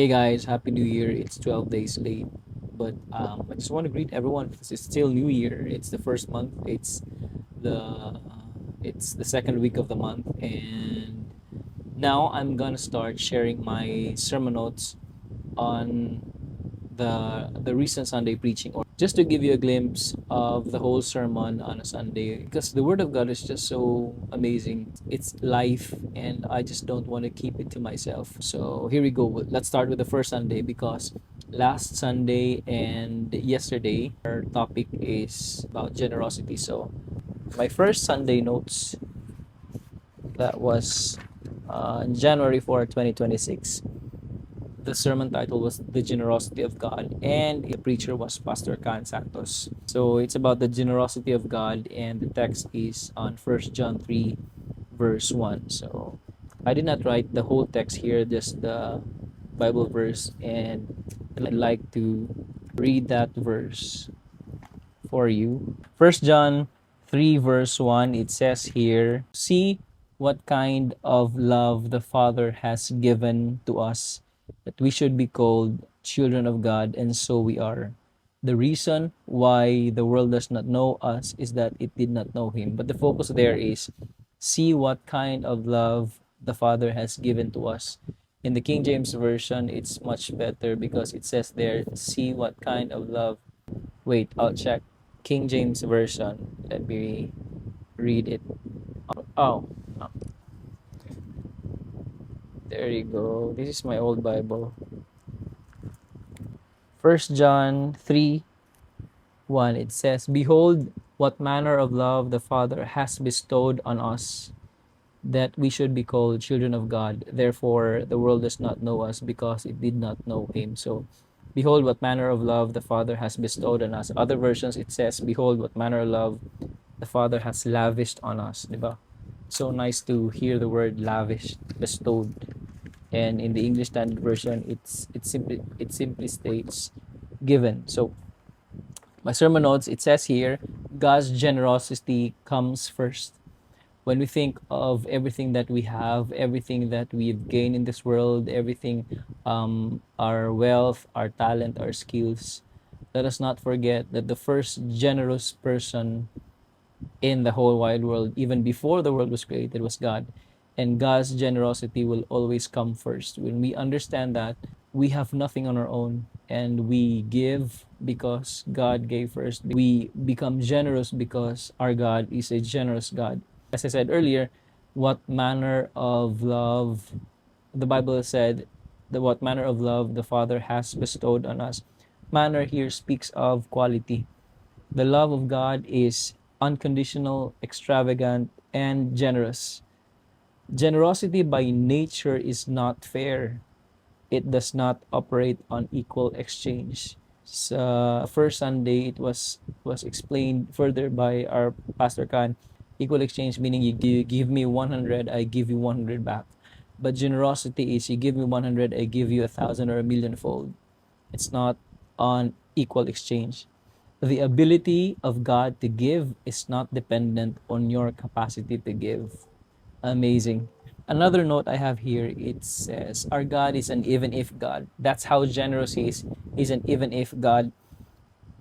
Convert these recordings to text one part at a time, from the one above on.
Hey guys, Happy New Year. It's 12 days late, but I just want to greet everyone because it's still New Year. It's the first month. The it's the second week of the month, and now I'm gonna start sharing my sermon notes on the recent Sunday preaching, or just to give you a glimpse of the whole sermon on a Sunday, because the Word of God is just so amazing. It's life, and I just don't want to keep it to myself. So here we go. Let's start with the first Sunday, because last Sunday and yesterday our topic is about generosity. So my first Sunday notes, that was January 4, 2026. The sermon title was The Generosity of God, and the preacher was Pastor Khan Santos. So it's about the generosity of God, and the text is on 1 John 3, verse 1. So I did not write the whole text here, just the Bible verse, and I'd like to read that verse for you. 1 John 3, verse 1, it says here, "See what kind of love the Father has given to us, that we should be called children of God, and so we are. The reason why the world does not know us is that it did not know Him." But the focus there is, see what kind of love the Father has given to us. In the King James Version, it's much better because it says there, see what kind of love. Wait, I'll check. King James Version. Let me read it. Oh, there you go. This is my old Bible. 1 John 3, 1. It says, "Behold, what manner of love the Father has bestowed on us, that we should be called children of God. Therefore, the world does not know us, because it did not know Him." So, behold, what manner of love the Father has bestowed on us. Other versions, it says, behold, what manner of love the Father has lavished on us. Diba? So nice to hear the word lavished, bestowed. And in the English Standard Version, it simply states given. So my sermon notes, it says here, God's generosity comes first. When we think of everything that we have, everything that we've gained in this world, everything, our wealth, our talent, our skills, let us not forget that the first generous person in the whole wide world, even before the world was created, was God. And God's generosity will always come first. When we understand that, we have nothing on our own, and we give because God gave first. We become generous because our God is a generous God. As I said earlier, what manner of love, the Bible said, what manner of love the Father has bestowed on us. Manner here speaks of quality. The love of God is unconditional, extravagant, and generous. Generosity by nature is not fair. It does not operate on equal exchange. Sa first Sunday, it was explained further by our Pastor Khan. Equal exchange meaning you give me 100, I give you 100 back. But generosity is you give me 100, I give you 1,000 or a million fold. It's not on equal exchange. The ability of God to give is not dependent on your capacity to give. Amazing. Another note I have here, it says, our God is an even if God. That's how generous He is. He's an even if God,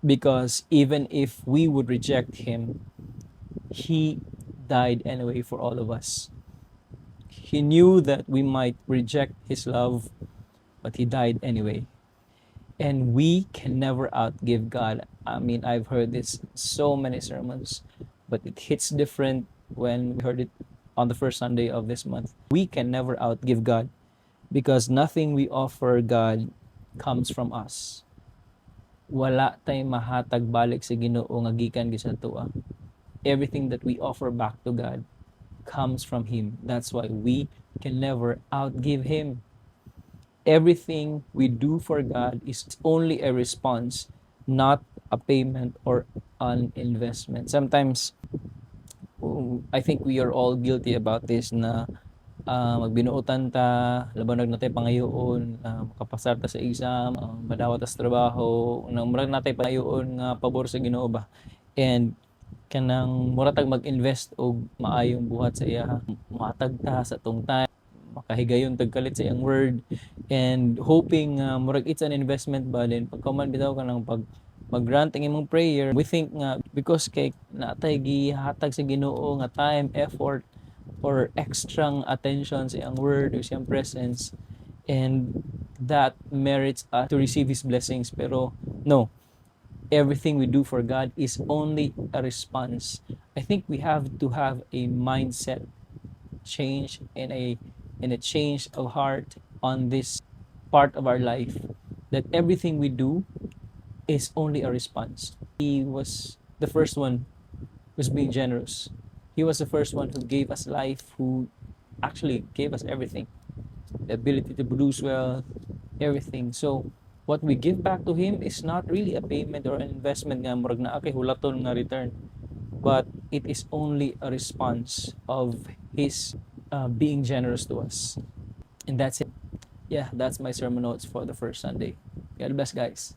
because even if we would reject Him, He died anyway for all of us. He knew that we might reject His love, but He died anyway. And we can never outgive God. I mean, I've heard this so many sermons, but it hits different when we heard it on the first Sunday of this month. We can never outgive God, because nothing we offer God comes from us. Wala tay mahatag balik sa Ginoo nga gikan gid sa tuwa. Everything that we offer back to God comes from Him. That's why we can never outgive Him. Everything we do for God is only a response, not a payment or an investment. Sometimes, I think we are all guilty about this na magbinuotan ta, laban natay pangayoon, makapasar ta sa exam, madawat ta sa trabaho, nang murag natay pangayoon nga pabor sa Ginoo ba. And kanang muratag mag-invest og maayong buhat sa iya, matag ta sa tong time, makahigayon tagkalit sa iyang word, and hoping murag it's an investment ba din pagkaman bitaw ka ng mag-grant ang imong prayer. We think nga because kay natay gihatag sa Ginoo nga time, effort, or extra attention sa iyang word o sa iyang presence, and that merits us to receive His blessings. Pero no, everything we do for God is only a response. I think we have to have a mindset change and a change of heart on this part of our life, that everything we do is only a response. He was the first one who's being generous. He was the first one who gave us life, who actually gave us everything, the ability to produce well, everything. So what we give back to Him is not really a payment or an investment nga murag na okay hulaton nga return, but it is only a response of His being generous to us. And that's it. Yeah, that's my sermon notes for the first Sunday. God bless, guys.